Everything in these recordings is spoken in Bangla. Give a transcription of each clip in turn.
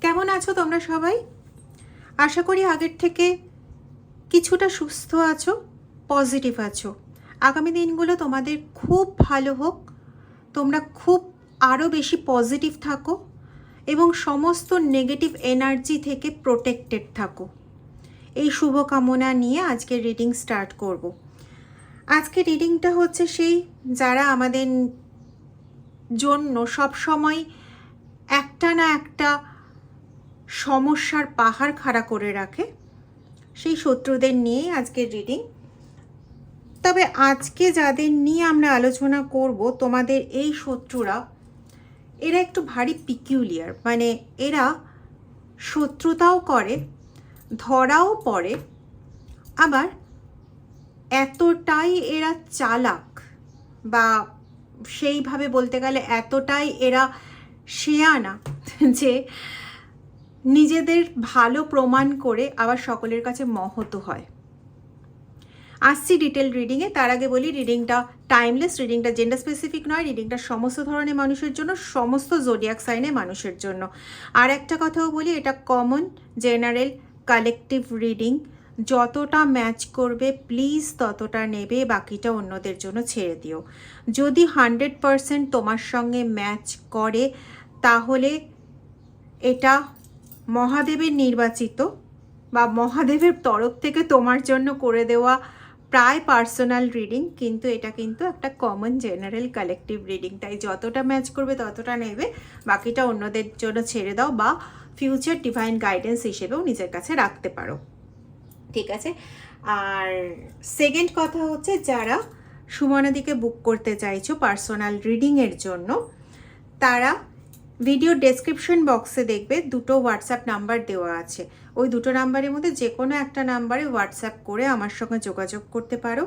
কেমন আছো তোমরা সবাই? আশা করি আগের থেকে কিছুটা সুস্থ আছো, পজিটিভ আছো। আগামী দিনগুলো তোমাদের খুব ভালো হোক, তোমরা খুব আরও বেশি পজিটিভ থাকো এবং সমস্ত নেগেটিভ এনার্জি থেকে প্রোটেক্টেড থাকো, এই শুভকামনা নিয়ে আজকে রিডিং স্টার্ট করব। আজকে রিডিংটা হচ্ছে সেই যারা আমাদের জন্য সবসময় একটা না একটা সমস্যার পাহাড় খাড়া করে রাখে, সেই শত্রুদের নিয়েই আজকের রিডিং। তবে আজকে যাদের নিয়ে আমরা আলোচনা করব, তোমাদের এই শত্রুরা, এরা একটু ভারী পিকিউলিয়ার, মানে এরা শত্রুতাও করে, ধরাও পড়ে, আবার এতটাই এরা চালাক, বা সেইভাবে বলতে গেলে এতটাই এরা শেয়ানা যে নিজেদের ভালো প্রমাণ করে আবার সকলের কাছে মহৎ হয়। আসছি ডিটেল রিডিংয়ে। তার আগে বলি, রিডিংটা টাইমলেস, রিডিংটা জেন্ডার স্পেসিফিক নয়, রিডিংটা সমস্ত ধরনের মানুষের জন্য, সমস্ত জোডিয়াক সাইনের মানুষের জন্য। আর একটা কথাও বলি, এটা কমন জেনারেল কালেকটিভ রিডিং, যতটা ম্যাচ করবে প্লিজ ততটা নেবে, বাকিটা অন্যদের জন্য ছেড়ে দিও। যদি 100% তোমার সঙ্গে ম্যাচ করে তাহলে এটা মহাদেবের নির্বাচিত বা মহাদেবের তরফ থেকে তোমার জন্য করে দেওয়া প্রায় পার্সোনাল রিডিং, কিন্তু এটা কিন্তু একটা কমন জেনারেল কালেকটিভ রিডিং, তাই যতটা ম্যাচ করবে ততটা নেবে, বাকিটা অন্যদের জন্য ছেড়ে দাও বা ফিউচার ডিভাইন গাইডেন্স হিসেবেও নিজের কাছে রাখতে পারো, ঠিক আছে? আর সেকেন্ড কথা হচ্ছে, যারা সুমনাদিকে বুক করতে চাইছো পার্সোনাল রিডিংয়ের জন্য, তারা ভিডিও ডেসক্রিপশন বক্সে দেখবে দুটো হোয়াটসঅ্যাপ নাম্বার দেওয়া আছে। ওই দুটো নাম্বারের মধ্যে যে কোনো একটা নাম্বারে হোয়াটসঅ্যাপ করে আমার সঙ্গে যোগাযোগ করতে পারো।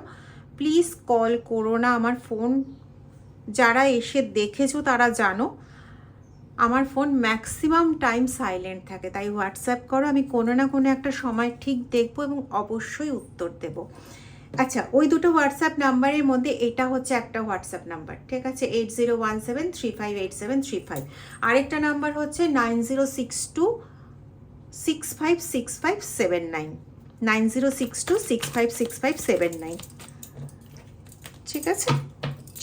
প্লিজ কল করো না, আমার ফোন যারা এসে দেখেছো তারা জানো আমার ফোন ম্যাক্সিমাম টাইম সাইলেন্ট থাকে, তাই হোয়াটসঅ্যাপ করো, আমি কোনো না কোনো একটা সময় ঠিক দেখবো এবং অবশ্যই উত্তর দেবো। আচ্ছা, ওই দুটো হোয়াটসঅ্যাপ নাম্বারের মধ্যে এটা হচ্ছে একটা হোয়াটসঅ্যাপ নাম্বার, ঠিক আছে? 8017358735। আরেকটা নাম্বার হচ্ছে 9062656579, 9062656579, ঠিক আছে?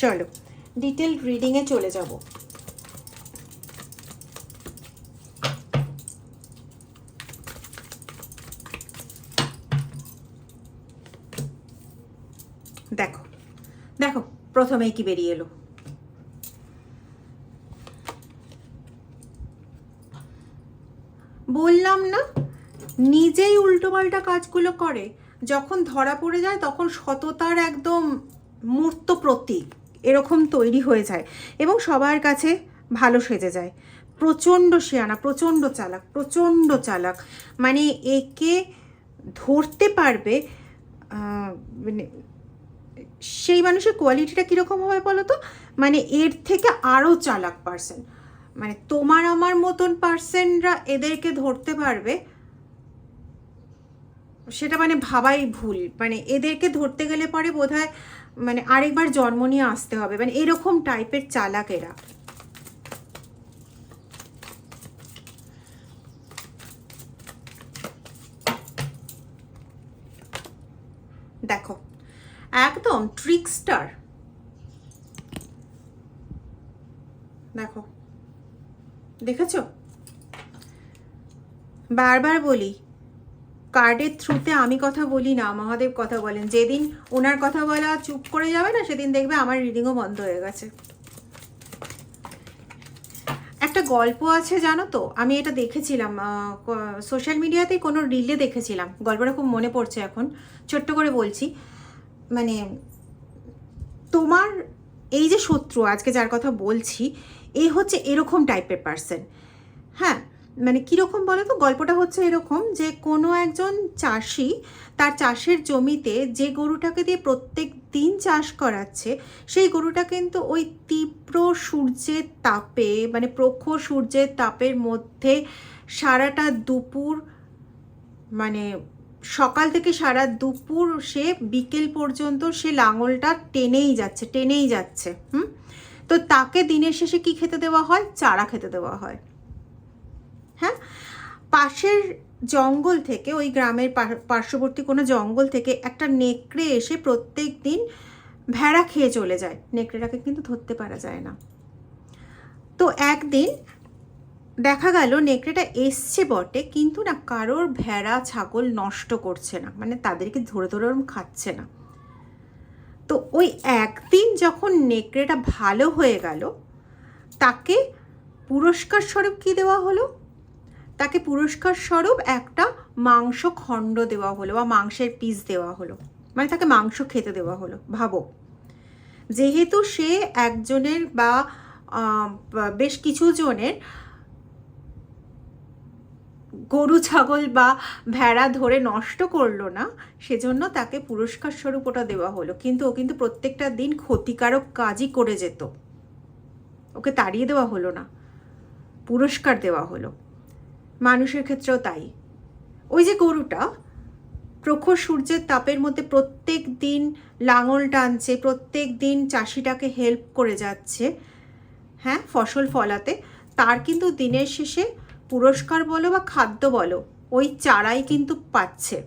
চলো ডিটেল রিডিংয়ে চলে যাব। দেখো দেখো প্রথমেই কি বেরিয়ে এলো, বললাম না নিজেই উল্টোপাল্টা কাজগুলো করে, যখন ধরা পড়ে যায় তখন সততার একদম মূর্ত প্রতীক এরকম তৈরি হয়ে যায় এবং সবার কাছে ভালো সেজে যায়। প্রচণ্ড শেয়ানা, প্রচণ্ড চালাক, প্রচণ্ড চালাক, মানে একে ধরতে পারবে, মানে সেই মানুষের কোয়ালিটিটা কীরকম হবে বলো তো? মানে এর থেকে আরও চালাক পার্সন, মানে তোমার আমার মতন পার্সনরা এদেরকে ধরতে পারবে সেটা মানে ভাবাই ভুল। মানে এদেরকে ধরতে গেলে পরে বোধহয় মানে আরেকবার জন্ম নিয়ে আসতে হবে, মানে এরকম টাইপের চালাক এরা। দেখো একদম ট্রিকস্টার, দেখো দেখেছ? বারবার বলি, কার্ডের থ্রুতে আমি কথা বলি না, মহাদেব কথা বলেন। যেদিন ওনার কথা বলা চুপ করে যাবে না, সেদিন দেখবে আমার রিডিংও বন্ধ হয়ে গেছে। একটা গল্প আছে জানো তো, আমি এটা দেখেছিলাম সোশ্যাল মিডিয়াতে, কোনো রিলে দেখেছিলাম, গল্পটা খুব মনে পড়ছে এখন, ছোট্ট করে বলছি। মানে তোমার এই যে শত্রু আজকে যার কথা বলছি, এ হচ্ছে এরকম টাইপের পার্সন। হ্যাঁ, মানে কীরকম বলো তো? গল্পটা হচ্ছে এরকম যে কোনো একজন চাষি তার চাষের জমিতে যে গরুটাকে দিয়ে প্রত্যেক দিন চাষ করাচ্ছে, সেই গরুটা কিন্তু ওই তীব্র সূর্যের তাপে, মানে প্রখর সূর্যের তাপের মধ্যে সারাটা দুপুর, মানে সকাল থেকে সারা দুপুর সে বিকেল পর্যন্ত সে লাঙলটা টেনেই যাচ্ছে। তো তাকে দিনের শেষে কি খেতে দেওয়া হয়? চারা খেতে দেওয়া হয়। হ্যাঁ, পাশের জঙ্গল থেকে, ওই গ্রামের পার্শ্ববর্তী কোনো জঙ্গল থেকে একটা নেকড়ে এসে প্রত্যেক দিন ভেড়া খেয়ে চলে যায়। নেকড়েটাকে কিন্তু ধরতে পারা যায় না। তো একদিন দেখা গেল নেকড়েটা এসছে বটে, কিন্তু না কারোর ভেড়া ছাগল নষ্ট করছে না, মানে তাদেরকে ধরে ধরে ওরম খাচ্ছে না। তো ওই একদিন যখন নেকড়েটা ভালো হয়ে গেল, তাকে পুরস্কার স্বরূপ কী দেওয়া হলো? তাকে পুরস্কার স্বরূপ একটা মাংস খণ্ড দেওয়া হলো বা মাংসের পিস দেওয়া হলো, মানে তাকে মাংস খেতে দেওয়া হলো। ভাবো, যেহেতু সে একজনের বা বেশ কিছু জনের গরু ছাগল বা ভেড়া ধরে নষ্ট করলো না, সেজন্য তাকে পুরস্কার স্বরূপ ওটা দেওয়া হলো। কিন্তু ও কিন্তু প্রত্যেকটা দিন ক্ষতিকারক কাজই করে যেত, ওকে তাড়িয়ে দেওয়া হলো না, পুরস্কার দেওয়া হলো। মানুষের ক্ষেত্রেও তাই। ওই যে গরুটা প্রখর সূর্যের তাপের মধ্যে প্রত্যেক দিন লাঙল টানছে, প্রত্যেক দিন চাষিটাকে হেল্প করে যাচ্ছে, হ্যাঁ, ফসল ফলাতে, তার কিন্তু দিনের শেষে পুরস্কার বলো বা খাদ্য বলো, ওই চারাই কিন্তু পাচ্ছে।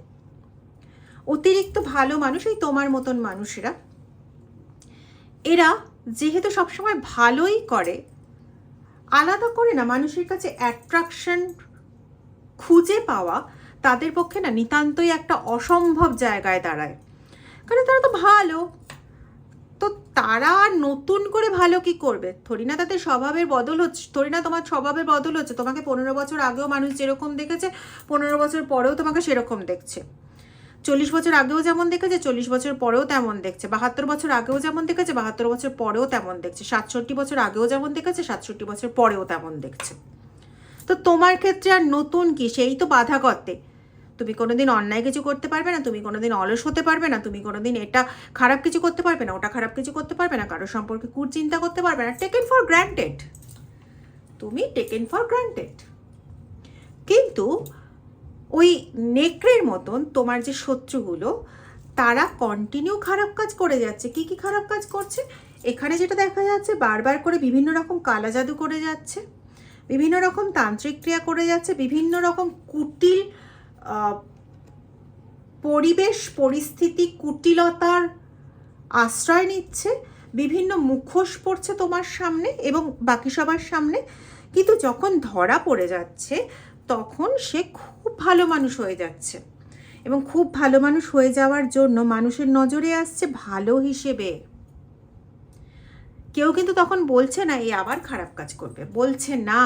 অতিরিক্ত ভালো মানুষ, এই তোমার মতন মানুষেরা, এরা যেহেতু সবসময় ভালোই করে, আলাদা করে না মানুষের কাছে অ্যাট্রাকশন খুঁজে পাওয়া তাদের পক্ষে না নিতান্তই একটা অসম্ভব জায়গায় দাঁড়ায়। কারণ তারা তো ভালো, তো তারা আর নতুন করে ভালো কি করবে? থরি না তাদের স্বভাবের বদল হচ্ছে, থরি না তোমার স্বভাবের বদল হচ্ছে। তোমাকে 15 বছর আগেও মানুষ যেরকম দেখেছে, 15 বছর পরেও তোমাকে সেরকম দেখছে। 40 বছর আগেও যেমন দেখেছে, 40 বছর পরেও তেমন দেখছে। 72 বছর আগেও যেমন দেখেছে, 72 বছর পরেও তেমন দেখছে। 67 বছর আগেও যেমন দেখেছে, 67 বছর পরেও তেমন দেখছে। তো তোমার ক্ষেত্রে আর নতুন কি? সেই তো বাধা করতে। তুমি কোনোদিন অন্যায় কিছু করতে পারবে না, তুমি কোনোদিন অলস হতে পারবে না, তুমি কোনোদিন এটা খারাপ কিছু করতে পারবে না, ওটা খারাপ কিছু করতে পারবে না, কারোর সম্পর্কে কুচিন্তা করতে পারবে না। টেকেন ফর গ্রান্টেড, তুমি টেকেন ফর গ্রান্টেড। কিন্তু ওই নেকড়ের মতন তোমার যে শত্রুগুলো, তারা কন্টিনিউ খারাপ কাজ করে যাচ্ছে। কি কি খারাপ কাজ করছে? এখানে যেটা দেখা যাচ্ছে, বারবার করে বিভিন্ন রকম কালা জাদু করে যাচ্ছে, বিভিন্ন রকম তান্ত্রিক ক্রিয়া করে যাচ্ছে, বিভিন্ন রকম কুটিল পরিবেশ পরিস্থিতি, কুটিলতার আশ্রয় নিচ্ছে, বিভিন্ন মুখোশ পড়ছে তোমার সামনে এবং বাকি সবার সামনে। কিন্তু যখন ধরা পড়ে যাচ্ছে, তখন সে খুব ভালো মানুষ হয়ে যাচ্ছে, এবং খুব ভালো মানুষ হয়ে যাওয়ার জন্য মানুষের নজরে আসছে ভালো হিসেবে। কেউ কিন্তু তখন বলছে না এই আবার খারাপ কাজ করবে, বলছে না।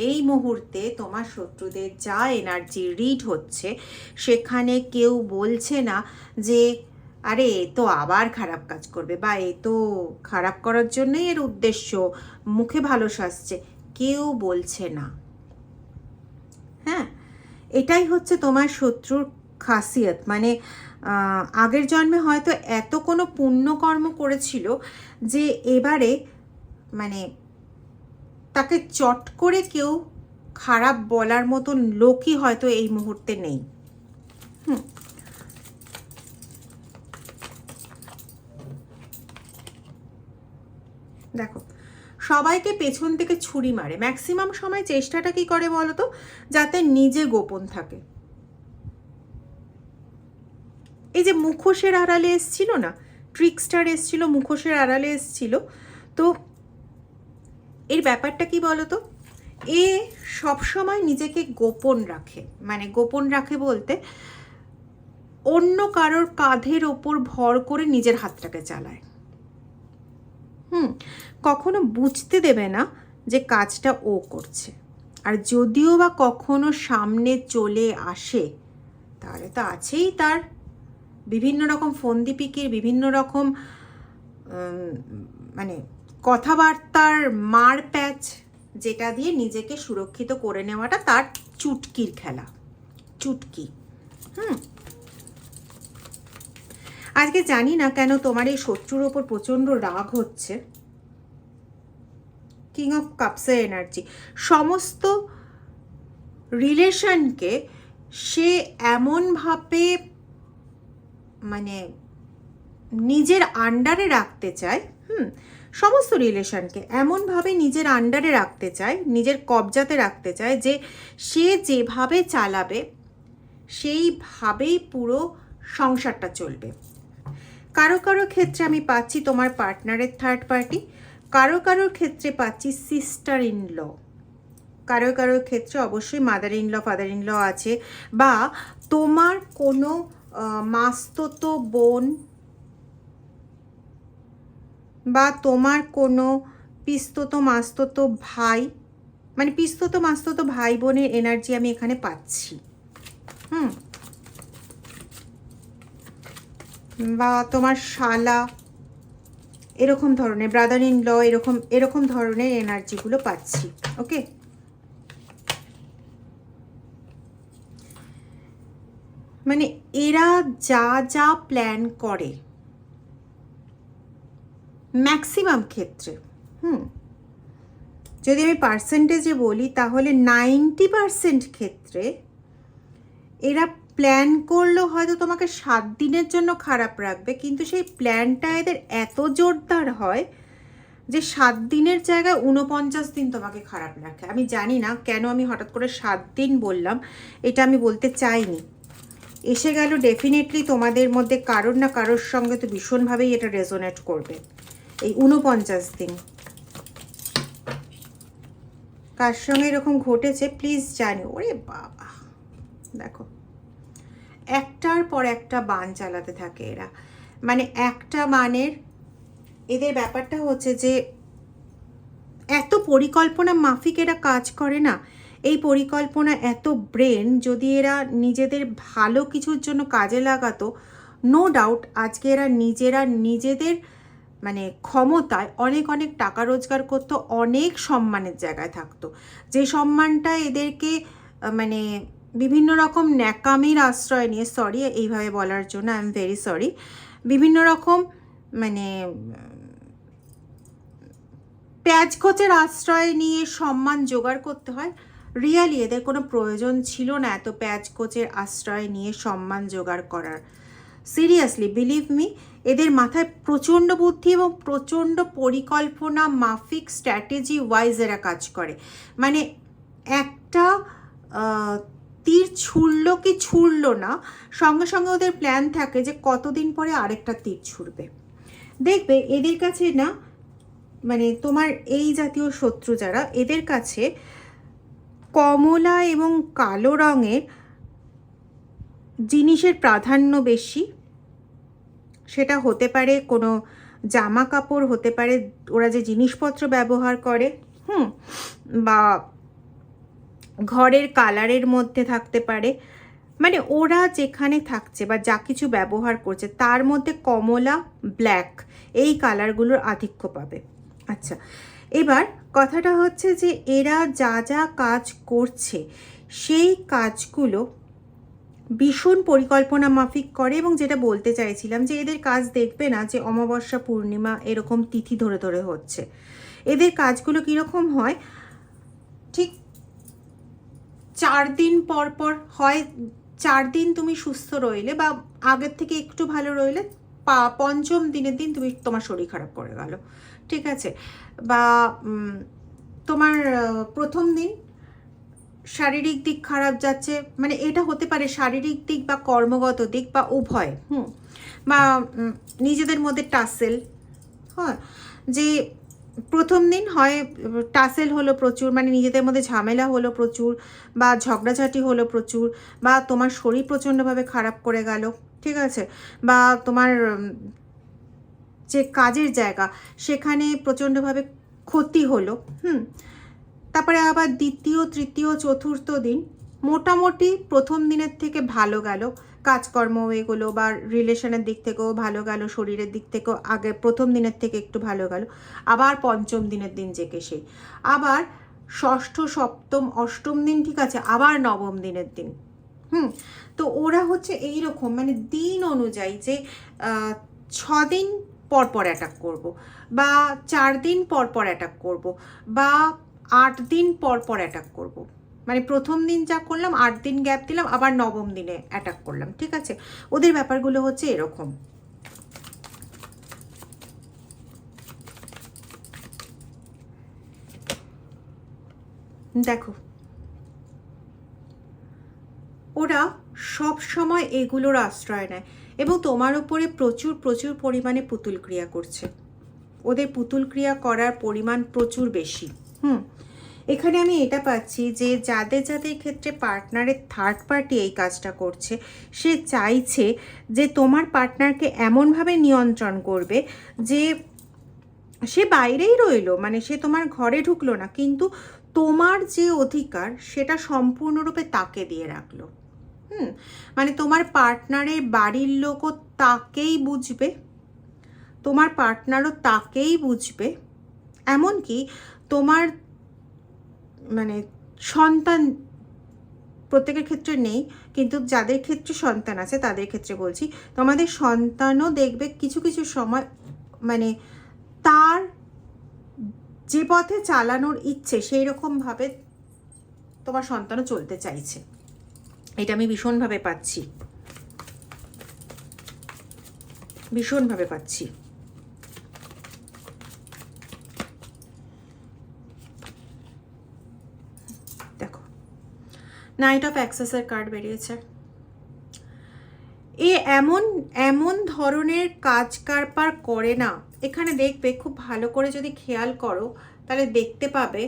এই মুহূর্তে তোমার শত্রুদের যা এনার্জি রিড হচ্ছে, সেখানে কেউ বলছে না যে আরে এ তো আবার খারাপ কাজ করবে, বা এ তো খারাপ করার জন্যই এর উদ্দেশ্য, মুখে ভালো সাজছে, কেউ বলছে না। হ্যাঁ, এটাই হচ্ছে তোমার শত্রুর খাসিয়ত। মানে আগের জন্মে হয়তো এত কোনো পুণ্যকর্ম করেছিল যে এবারে মানে তাকে চট করে কেউ খারাপ বলার মতন লোকই হয়তো এই মুহূর্তে নেই। দেখো, সবাইকে পেছন থেকে ছুরি মারে, ম্যাক্সিমাম সময় চেষ্টাটা কি করে বলো তো, যাতে নিজে গোপন থাকে। এই যে মুখোশের আড়ালে এসছিল না, ট্রিকস্টার এসছিল, মুখোশের আড়ালে এসছিল, তো এর ব্যাপারটা কি বলো তো, এ সবসময় নিজেকে গোপন রাখে। মানে গোপন রাখে বলতে, অন্য কারোর কাঁধের ওপর ভর করে নিজের হাতটাকে চালায়। কখনো বুঝতে দেবে না যে কাজটা ও করছে। আর যদিও বা কখনো সামনে চলে আসে, তাহলে তো আছেই তার বিভিন্ন রকম ফন্দি পিকির, বিভিন্ন রকম মানে কথাবার্তার মার প্যাচ, যেটা দিয়ে নিজেকে সুরক্ষিত করে নেওয়াটা তার চুটকির খেলা, চুটকি। আজকে জানি না কেন তোমার এই শত্রুর ওপর প্রচণ্ড রাগ হচ্ছে। কিং অফ কাপসের এনার্জি, সমস্ত রিলেশনকে সে এমনভাবে মানে নিজের আন্ডারে রাখতে চায়, সমস্ত রিলেশনকে এমনভাবে নিজের আন্ডারে রাখতে চায়, নিজের কবজাতে রাখতে চায় যে সে যেভাবে চালাবে সেইভাবেই পুরো সংসারটা চলবে। কারো কারো ক্ষেত্রে আমি পাচ্ছি তোমার পার্টনারের থার্ড পার্টি, কারো কারোর ক্ষেত্রে পাচ্ছি সিস্টার ইন ল, কারো কারোর ক্ষেত্রে অবশ্যই mother in law, father in law আছে, বা তোমার কোনো মাস্ততো বোন বা তোমার কোনো পিস্ততো মাস্ততো ভাই, মানে পিস্ততো মাস্ততো ভাই বোনের এনার্জি আমি এখানে পাচ্ছি। বা তোমার শালা, এরকম ধরনের ব্রাদার ইন ল, এরকম ধরনের এনার্জিগুলো পাচ্ছি। ওকে, মানে এরা যা যা প্ল্যান করে ম্যাক্সিমাম ক্ষেত্রে, যদি আমি পার্সেন্টেজে বলি তাহলে 90% ক্ষেত্রে এরা প্ল্যান করলো হয়তো তোমাকে 7 দিনের জন্য খারাপ রাখবে, কিন্তু সেই প্ল্যানটা এদের এত জোরদার হয় যে 7 দিনের জায়গায় 49 দিন তোমাকে খারাপ রাখে। আমি জানি না কেন আমি হঠাৎ করে 7 দিন বললাম, এটা আমি বলতে চাইনি। এসে গেল ডেফিনেটলি তোমাদের মধ্যে কারোর না কারোর সঙ্গে তো ভীষণভাবেই এটা রেজোনেট করবে। এই 49 দিন কার সঙ্গে এরকম ঘটেছে প্লিজ জানি। ওরে বাবা, দেখো একটার পর একটা বান চালাতে থাকে এরা, মানে একটা মানের এদের ব্যাপারটা হচ্ছে যে এত পরিকল্পনা মাফিক এরা কাজ করে না। এই পরিকল্পনা এত ব্রেন যদি এরা নিজেদের ভালো কিছুর জন্য কাজে লাগাতো, নো ডাউট আজকে এরা নিজেদের মানে ক্ষমতায় অনেক অনেক টাকা রোজগার করতো, অনেক সম্মানের জায়গায় থাকতো। যে সম্মানটা এদেরকে মানে বিভিন্ন রকম ন্যাকামির আশ্রয় নিয়ে, সরি এইভাবে বলার জন্য, আই এম ভেরি সরি, বিভিন্ন রকম মানে প্যাচকোচের আশ্রয় নিয়ে সম্মান জোগাড় করতে হয়। রিয়ালি এদের কোনো প্রয়োজন ছিল না এত প্যাচকোচের আশ্রয় নিয়ে সম্মান জোগাড় করার। সিরিয়াসলি বিলিভ মি, এদের মাথায় প্রচণ্ড বুদ্ধি এবং প্রচণ্ড পরিকল্পনা মাফিক স্ট্র্যাটেজি ওয়াইজ এরা কাজ করে। মানে একটা তীর ছুড়লো কি ছুড়লো না, সঙ্গে সঙ্গে ওদের প্ল্যান থাকে যে কতদিন পরে আরেকটা তীর ছুড়বে। দেখবে এদের কাছে না, মানে তোমার এই জাতীয় শত্রু যারা, এদের কাছে কমলা এবং কালো রঙের জিনিসের প্রাধান্য বেশি। সেটা হতে পারে কোনো জামা কাপড়, হতে পারে ওরা যে জিনিসপত্র ব্যবহার করে, বা ঘরের কালারের মধ্যে থাকতে পারে। মানে ওরা যেখানে থাকছে বা যা কিছু ব্যবহার করছে তার মধ্যে কমলা, ব্ল্যাক এই কালারগুলোর আধিক্য পাবে। আচ্ছা, এবার কথাটা হচ্ছে যে এরা যা যা কাজ করছে সেই কাজগুলো ভীষণ পরিকল্পনা মাফিক করে। এবং যেটা বলতে চাইছিলাম যে এদের কাজ দেখবে না যে অমাবস্যা, পূর্ণিমা এরকম তিথি ধরে ধরে হচ্ছে। এদের কাজগুলো কীরকম হয়, ঠিক 4 দিন পর পর হয়, 4 দিন তুমি সুস্থ রইলে বা আগের থেকে একটু ভালো রইলে, 5ম দিনের দিন তোমার শরীর খারাপ করে গেল, ঠিক আছে, বা তোমার 1ম দিন শারীরিক দিক খারাপ যাচ্ছে, মানে এটা হতে পারে শারীরিক দিক বা কর্মগত দিক বা উভয়, বা নিজেদের মধ্যে টাসেল, হ্যাঁ, যে 1ম দিন হয় টাসেল হলো প্রচুর, মানে নিজেদের মধ্যে ঝামেলা হলো প্রচুর, বা ঝগড়াঝাটি হলো প্রচুর, বা তোমার শরীর প্রচণ্ডভাবে খারাপ করে গেল, ঠিক আছে, বা তোমার যে কাজের জায়গা সেখানে প্রচণ্ডভাবে ক্ষতি হলো। তারপরে আবার 2য়, 3য়, 4র্থ দিন মোটামুটি 1ম দিনের থেকে ভালো গেল, কাজকর্ম এগুলো বা রিলেশনের দিক থেকেও ভালো গেল, শরীরের দিক থেকেও আগে 1ম দিনের থেকে একটু ভালো গেল। আবার 5ম দিনের দিন যেকে সেই, আবার 6ষ্ঠ, 7ম, 8ম দিন, ঠিক আছে, আবার 9ম দিনের দিন। তো ওরা হচ্ছে এই রকম, মানে দিন অনুযায়ী যে 6 দিন পর পর অ্যাটাক করব, বা 4 দিন পর পর অ্যাটাক করব, বা 8 দিন পর পর অ্যাটাক করব। মানে 1ম দিন যা করলাম 8 দিন গ্যাপ দিলাম, আবার 9ম দিনে অ্যাটাক করলাম, ঠিক আছে। ওদের ব্যাপারগুলো হচ্ছে এরকম। দেখো, ওরা সব সময় এগুলোর আশ্রয় নেয় এবং তোমার উপরে প্রচুর প্রচুর পরিমাণে পুতুল ক্রিয়া করছে। ওদের পুতুল ক্রিয়া করার পরিমাণ প্রচুর বেশি। এখানে আমি এটা পাচ্ছি যে যাদের যাদের ক্ষেত্রে পার্টনারের থার্ড পার্টি এই কাজটা করছে, সে চাইছে যে তোমার পার্টনারকে এমনভাবে নিয়ন্ত্রণ করবে যে সে বাইরেই রইলো, মানে সে তোমার ঘরে ঢুকলো না, কিন্তু তোমার যে অধিকার সেটা সম্পূর্ণরূপে তাকে দিয়ে রাখলো। মানে তোমার পার্টনারের বাড়ির লোকও তাকেই বুঝবে, তোমার পার্টনারও তাকেই বুঝবে, এমনকি তোমার মানে সন্তান প্রত্যেকের ক্ষেত্রে নেই, কিন্তু যাদের ক্ষেত্রে সন্তান আছে তাদের ক্ষেত্রে বলছি, তোমাদের সন্তানও দেখবে কিছু কিছু সময় মানে তার যে পথে চালানোর ইচ্ছে সেই রকমভাবে তোমার সন্তানও চলতে চাইছে। এটা আমি ভীষণভাবে পাচ্ছি, ভীষণভাবে পাচ্ছি। দেখো, নাইট অফ অ্যাক্সেসের কার্ড বেরিয়েছে। এ এমন এমন ধরনের কাজ কারবার করে না, এখানে দেখবে খুব ভালো করে যদি খেয়াল করো তাহলে দেখতে পাবে,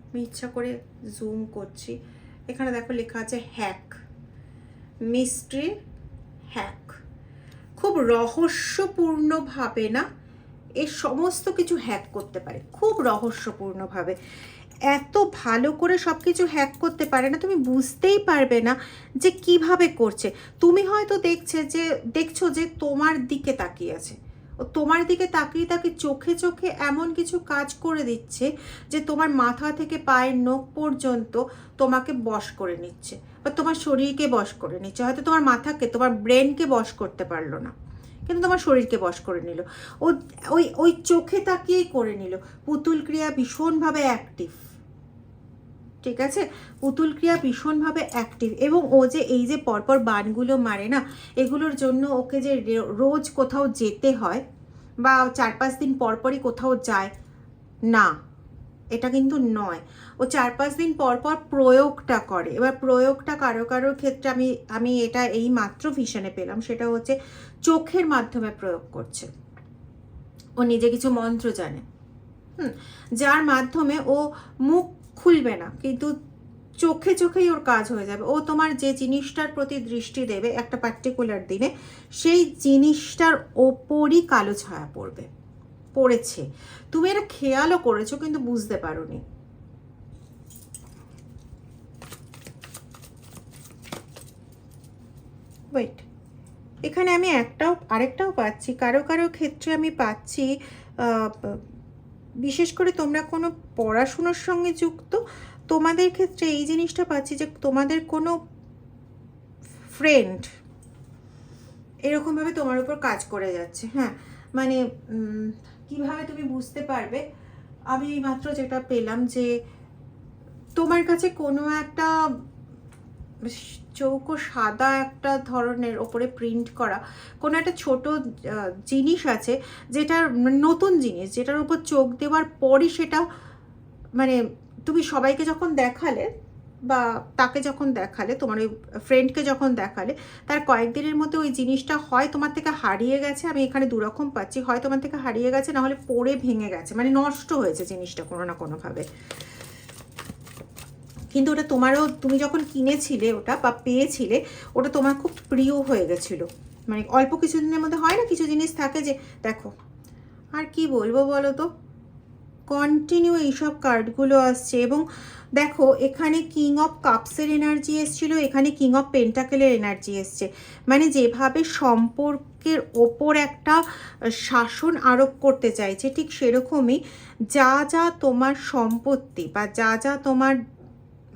আমি ইচ্ছা করে জুম করছি, এখানে দেখো লেখা আছে হ্যাক, মিস্ট্রি হ্যাক। খুব রহস্যপূর্ণভাবে না এ সমস্ত কিছু হ্যাক করতে পারে, খুব রহস্যপূর্ণভাবে, এত ভালো করে সব কিছু হ্যাক করতে পারে না, তুমি বুঝতেই পারবে না যে কিভাবে করছে। তুমি হয়তো দেখছো যে তোমার দিকে তাকিয়ে আছে, ও তোমার দিকে তাকিয়ে তাকিয়ে চোখে চোখে এমন কিছু কাজ করে দিচ্ছে যে তোমার মাথা থেকে পায়ের নখ পর্যন্ত তোমাকে বশ করে নিচ্ছে, বা তোমার শরীরকে বশ করে নিচ্ছে। হয়তো তোমার মাথাকে, তোমার ব্রেনকে বশ করতে পারলো না, কিন্তু তোমার শরীরকে বশ করে নিল। ও ওই ওই চোখে তাকিয়েই করে নিল। পুতুল ক্রিয়া ভীষণভাবে অ্যাক্টিভ, ঠিক আছে, পুতুল ক্রিয়া ভীষণভাবে অ্যাক্টিভ। এবং ও যে এই যে পরপর বানগুলো মারে না, এগুলোর জন্য ওকে যে রোজ কোথাও যেতে হয় বা 4-5 দিন পরপরই কোথাও যায় না, এটা কিন্তু নয়। ও 4-5 দিন পরপর প্রয়োগটা করে। এবার প্রয়োগটা কারো কারোর ক্ষেত্রে আমি এটা এই মাত্র ভিশনে পেলাম, সেটা হচ্ছে চোখের মাধ্যমে প্রয়োগ করছে। ও নিজে কিছু মন্ত্র জানে, যার মাধ্যমে ও মুখ খুলবে না, কিন্তু চোখে চোখেই ওর কাজ হয়ে যাবে। ও তোমার যে জিনিসটার প্রতি দৃষ্টি দেবে একটা পার্টিকুলার দিনে, সেই জিনিসটার ওপরই কালো ছায়া পড়েছে। তুমি এটা খেয়ালও করেছো কিন্তু বুঝতে পারোনি। ওয়েট, এখানে আমি আরেকটাও পাচ্ছি, কারো কারো ক্ষেত্রে আমি পাচ্ছি বিশেষ করে তোমরা কোনো পড়াশুনোর সঙ্গে যুক্ত, তোমাদের ক্ষেত্রে এই জিনিসটা পাচ্ছি যে তোমাদের কোনো ফ্রেন্ড এরকমভাবে তোমার উপর কাজ করে যাচ্ছে। হ্যাঁ, মানে কিভাবে তুমি বুঝতে পারবে, আমি মাত্র যেটা পেলাম যে তোমার কাছে কোনো একটা চৌকো সাদা একটা ধরনের ওপরে প্রিন্ট করা কোনো একটা ছোট জিনিস আছে, যেটা নতুন জিনিস, যেটার উপর চোখ দেওয়ার পরই সেটা মানে তুমি সবাইকে যখন দেখালে বা তাকে যখন দেখালে, তোমার ওই ফ্রেন্ডকে যখন দেখালে, তার কয়েকদিনের মধ্যে ওই জিনিসটা হয় তোমার থেকে হারিয়ে গেছে, আমি এখানে দুরকম পাচ্ছি, হয় তোমার থেকে হারিয়ে গেছে, নাহলে পড়ে ভেঙে গেছে, মানে নষ্ট হয়েছে জিনিসটা কোনো না কোনোভাবে। কিন্তু ওটা তুমি যখন কিনেছিলে ওটা বা পেয়েছিলে, ওটা তোমার খুব প্রিয় হয়ে গেছিলো। মানে অল্প কিছুদিনের মধ্যে হয় না কিছু জিনিস থাকে যে, দেখো আর কি বলবো বলো তো, কন্টিনিউ এইসব কার্ডগুলো আসছে। এবং দেখো এখানে কিং অফ কাপসের এনার্জি এসেছিলো, এখানে কিং অফ পেন্টাকেলের এনার্জি এসছে। মানে যেভাবে সম্পর্কের ওপর একটা শাসন আরোপ করতে চাইছে, ঠিক সেরকমই যা যা তোমার সম্পত্তি বা যা যা তোমার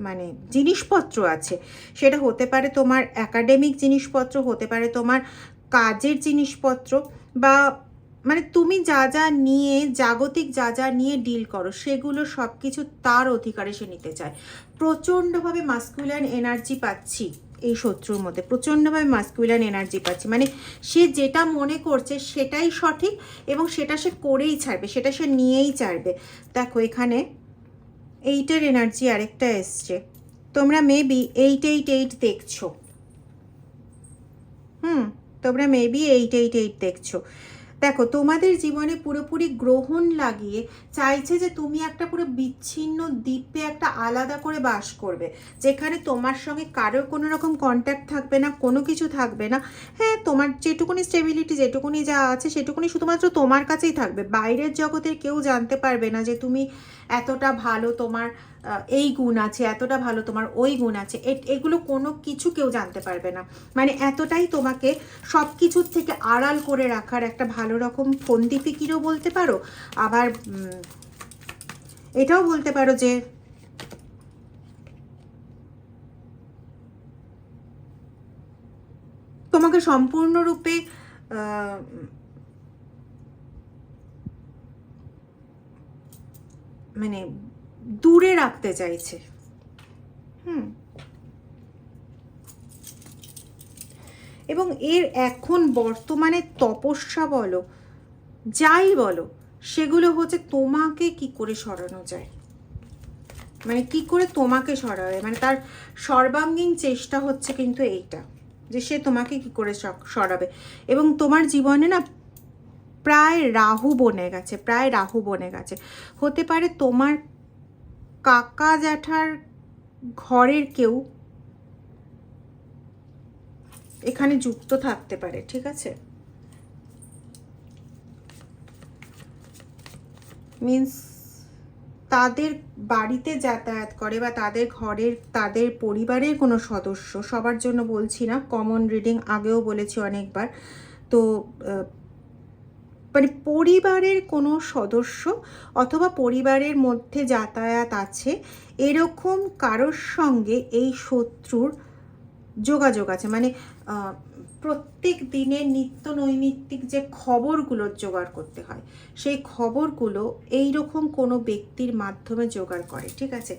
মানে জিনিসপত্র আছে, সেটা হতে পারে তোমার একাডেমিক জিনিসপত্র, হতে পারে তোমার কাজের জিনিসপত্র, বা মানে তুমি যা যা নিয়ে জাগতিক যা যা নিয়ে ডিল করো, সেগুলো সব কিছু তার অধিকারে সে নিতে চায়। প্রচণ্ডভাবে মাস্কুলিন এনার্জি পাচ্ছি এই শত্রুর মধ্যে প্রচণ্ডভাবে মাস্কুলিন এনার্জি পাচ্ছি, মানে সে যেটা মনে করছে সেটাই সঠিক এবং সেটা সে করেই ছাড়বে, সেটা সে নিয়েই ছাড়বে। দেখো এখানে 8-এর এনার্জি আরেকটা এসছে, তোমরা মেবি 888 দেখছো, তোমরা মেবি 888 দেখছো। দেখো তোমাদের জীবনে পুরোপুরি গ্রহণ লাগিয়ে চাইছে যে তুমি একটা পুরো বিচ্ছিন্ন দ্বীপে একটা আলাদা করে বাস করবে, যেখানে তোমার সঙ্গে কারোর কোনো রকম কন্ট্যাক্ট থাকবে না, কোনো কিছু থাকবে না। হ্যাঁ, তোমার যেটুকুনি স্টেবিলিটি, যেটুকুনি যা আছে সেটুকুনি শুধুমাত্র তোমার কাছেই থাকবে, বাইরের জগতের কেউ জানতে পারবে না যে তুমি এতটা ভালো, তোমার এই গুণ আছে, এতটা ভালো তোমার ওই গুণ আছে, এগুলো কোনো কিছু কেউ জানতে পারবে না। মানে এতটাই তোমাকে সব কিছুর থেকে আড়াল করে রাখার একটা ভালো রকম ফন্দি ফিকিরও বলতে পারো, আবার এটাও বলতে পারো যে তোমাকে সম্পূর্ণরূপে মানে দূরে রাখতে চাইছে। এবং এর এখন বর্তমানে তপস্যা বলো, যাই বলো, সেগুলো হচ্ছে তোমাকে কি করে সরানো যায়, মানে কি করে তোমাকে সরাবে, মানে তার সর্বাঙ্গীন চেষ্টা হচ্ছে কিন্তু এইটা, যে সে তোমাকে কি করে সরাবে। এবং তোমার জীবনে না প্রায় রাহু বনে গেছে, প্রায় রাহু বনে গেছে। হতে পারে তোমার কাকা জ্যাঠার ঘরের কেউ এখানে যুক্ত থাকতে পারে, ঠিক আছে? মিন্স তাদের বাড়িতে যাতায়াত করে বা তাদের ঘরের, তাদের পরিবারের কোনো সদস্য, সবার জন্য বলছি না, কমন রিডিং আগেও বলেছি অনেকবার, তো মানে পরিবারের কোনো সদস্য অথবা পরিবারের মধ্যে যাতায়াত আছে এরকম কারোর সঙ্গে এই শত্রুর যোগাযোগ আছে। মানে প্রত্যেক দিনের নিত্য নৈমিত্তিক যে খবরগুলো জোগাড় করতে হয়, সেই খবরগুলো এইরকম কোনো ব্যক্তির মাধ্যমে জোগাড় করে, ঠিক আছে?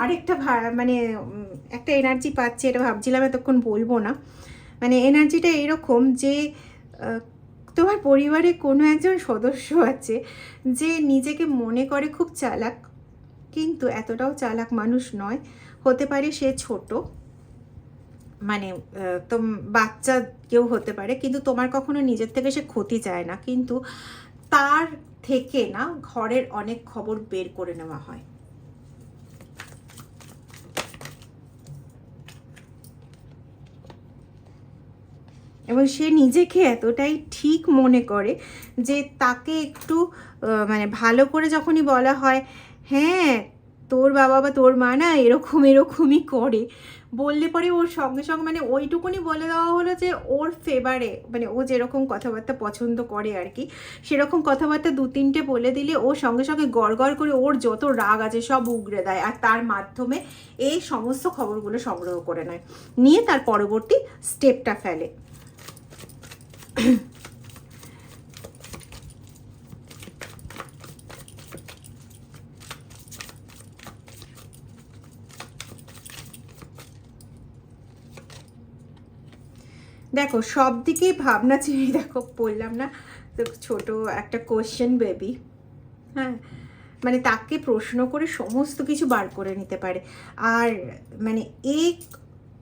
আরেকটা মানে একটা এনার্জি পাচ্ছি, এটা ভাবছিলাম এতক্ষণ বলবো না, মানে এনার্জিটা এরকম যে তোমার পরিবারে কোনো একজন সদস্য আছে যে নিজেকে মনে করে খুব চালাক, কিন্তু এতটাও চালাক মানুষ নয়। হতে পারে সে ছোট, মানে তো বাচ্চা কেউ হতে পারে, কিন্তু তোমার কখনো নিজের থেকে সে ক্ষতি চায় না, কিন্তু তার থেকে না ঘরের অনেক খবর বের করে নেওয়া হয়। এবং সে নিজেকে এতটাই ঠিক মনে করে যে তাকে একটু মানে ভালো করে যখনই বলা হয়, হ্যাঁ তোর বাবা বা তোর মা না এরকম এরকমই করে, বললে পরে ওর সঙ্গে সঙ্গে মানে ওইটুকুনি বলে দেওয়া হলো যে ওর ফেভারে, মানে ও যেরকম কথাবার্তা পছন্দ করে আর কি, সেরকম কথাবার্তা 2-3টে বলে দিলে ও সঙ্গে সঙ্গে গড়গড় করে ওর যত রাগ আছে সব উগড়ে দেয়, আর তার মাধ্যমে এই সমস্ত খবরগুলো সংগ্রহ করে নেয়, নিয়ে তার পরবর্তী স্টেপটা ফেলে। দেখো সব দিকেই ভাবনা চিনি, দেখো বললাম না তো ছোট একটা কোশ্চেন বেবি, হ্যাঁ, মানে তাকে প্রশ্ন করে সমস্ত কিছু বার করে নিতে পারে। আর মানে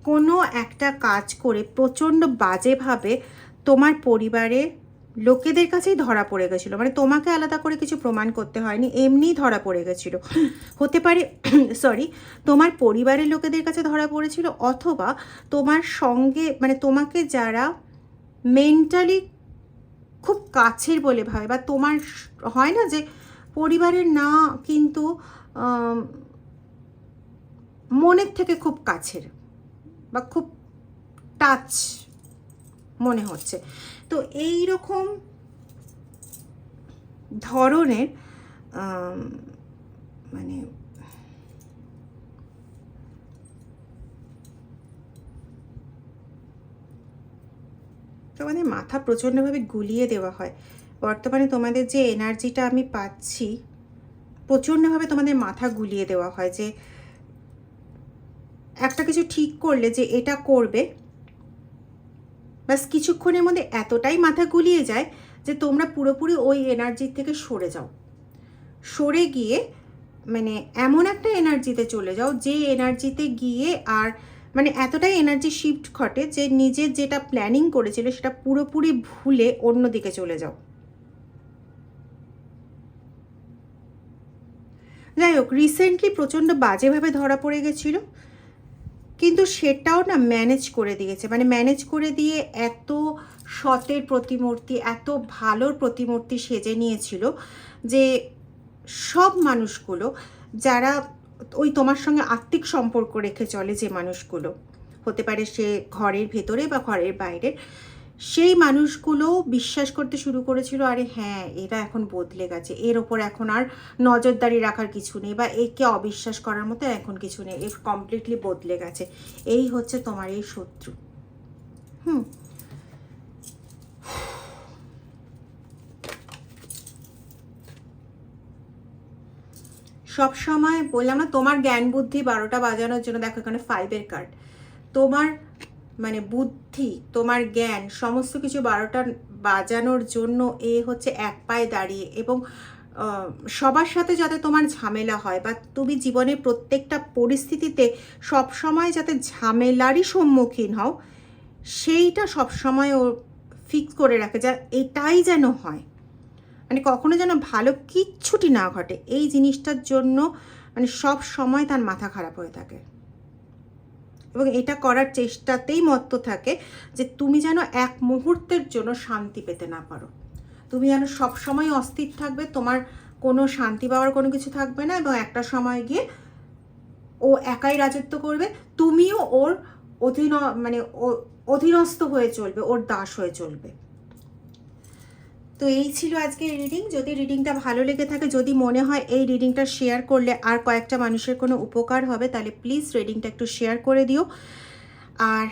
কোনো একটা কাজ করে প্রচণ্ড বাজেভাবে তোমার পরিবারে লোকেদের কাছেই ধরা পড়ে গেছিলো, মানে তোমাকে আলাদা করে কিছু প্রমাণ করতে হয়নি, এমনিই ধরা পড়ে গেছিলো। হতে পারে সরি, তোমার পরিবারের লোকেদের কাছে ধরা পড়েছিল, অথবা তোমার সঙ্গে মানে তোমাকে যারা মেন্টালি খুব কাছের বলে ভাবে, বা তোমার হয় না যে পরিবারের না কিন্তু মনের থেকে খুব কাছের বা খুব টাচ মনে হচ্ছে, তো এই রকম ধরনের মানে তোমাদের মাথা প্রচণ্ডভাবে গুলিয়ে দেওয়া হয় বর্তমানে। তোমাদের যে এনার্জিটা আমি পাচ্ছি, প্রচণ্ডভাবে তোমাদের মাথা গুলিয়ে দেওয়া হয় যে একটা কিছু ঠিক করলে যে এটা করবে, ব্যাস কিছুক্ষণের মধ্যে এতটাই মাথা গুলিয়ে যায় যে তোমরা পুরোপুরি ওই এনার্জির থেকে সরে যাও। সরে গিয়ে মানে এমন একটা এনার্জিতে চলে যাও যে এনার্জিতে গিয়ে আর মানে এতটাই এনার্জি শিফট ঘটে যে নিজের যেটা প্ল্যানিং করেছিল সেটা পুরোপুরি ভুলে অন্যদিকে চলে যাও। যাই হোক, রিসেন্টলি প্রচণ্ড বাজেভাবে ধরা পড়ে গেছিলো, কিন্তু সেটাও না ম্যানেজ করে দিয়েছে। মানে ম্যানেজ করে দিয়ে এত সতের প্রতিমূর্তি, এত ভালোর প্রতিমূর্তি সেজে নিয়েছিল যে সব মানুষগুলো যারা ওই তোমার সঙ্গে আত্মিক সম্পর্ক রেখে চলে, যে মানুষগুলো হতে পারে সে ঘরের ভেতরে বা ঘরের বাইরে, সেই মানুষগুলো বিশ্বাস করতে শুরু করেছিল আরে হ্যাঁ এরা এখন বদলে গেছে, এর ওপর এখন আর নজরদারি রাখার কিছু নেই বা একে অবিশ্বাস করার মতো এখন কিছু নেই, এ কমপ্লিটলি বদলে গেছে। এই হচ্ছে তোমার এই শত্রু। সব সময় বললাম না তোমার জ্ঞান বুদ্ধি 12টা বাজানোর জন্য, দেখো এখানে 5-এর কার্ড, তোমার মানে বুদ্ধি, তোমার জ্ঞান সমস্ত কিছু 12টা বাজানোর জন্য এ হচ্ছে এক পায়ে দাঁড়িয়ে, এবং সবার সাথে যাতে তোমার ঝামেলা হয় বা তুমি জীবনের প্রত্যেকটা পরিস্থিতিতে সব সময় যাতে ঝামেলারই সম্মুখীন হও, সেইটা সব সময় ও ফিক্স করে রাখে যা এটাই যেন হয়, মানে কখনো যেন ভালো কিচ্ছুটি না ঘটে, এই জিনিসটার জন্য মানে সব সময় তার মাথা খারাপ হয়ে থাকে এবং এটা করার চেষ্টাতেই মত্ত থাকে যে তুমি যেন এক মুহূর্তের জন্য শান্তি পেতে না পারো, তুমি যেন সবসময় অস্থির থাকবে, তোমার কোনো শান্তি পাওয়ার কোনো কিছু থাকবে না, এবং একটা সময় গিয়ে ও একাই রাজত্ব করবে, তুমিও ওর অধীনস্থ হয়ে চলবে, ওর দাস হয়ে চলবে। তো এই ছিল আজকের রিডিং। যদি রিডিংটা ভালো লেগে থাকে, যদি মনে হয় এই রিডিংটা শেয়ার করলে আর কয়েকটা মানুষের কোনো উপকার হবে, তাহলে প্লিজ রিডিংটা একটু শেয়ার করে দিও। আর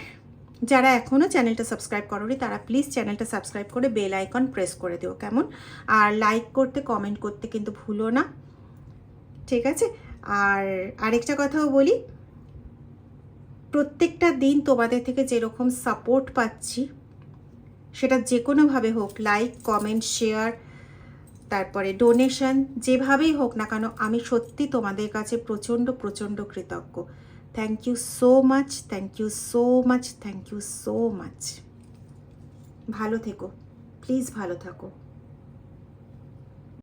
যারা এখনও চ্যানেলটা সাবস্ক্রাইব করোনি তারা প্লিজ চ্যানেলটা সাবস্ক্রাইব করে বেল আইকন প্রেস করে দিও, কেমন? আর লাইক করতে, কমেন্ট করতে কিন্তু ভুলো না, ঠিক আছে? আর আরেকটা কথাও বলি, প্রত্যেকটা দিন তোমাদের থেকে যেরকম সাপোর্ট পাচ্ছি, সেটা যে কোনোভাবে হোক, লাইক, কমেন্ট, শেয়ার, তারপরে ডোনেশন, যেভাবেই হোক না কেন, আমি সত্যি তোমাদের কাছে প্রচণ্ড প্রচণ্ড কৃতজ্ঞ। Thank you so much, thank you so much, thank you so much. ভালো থেকো, প্লিজ ভালো থাকো।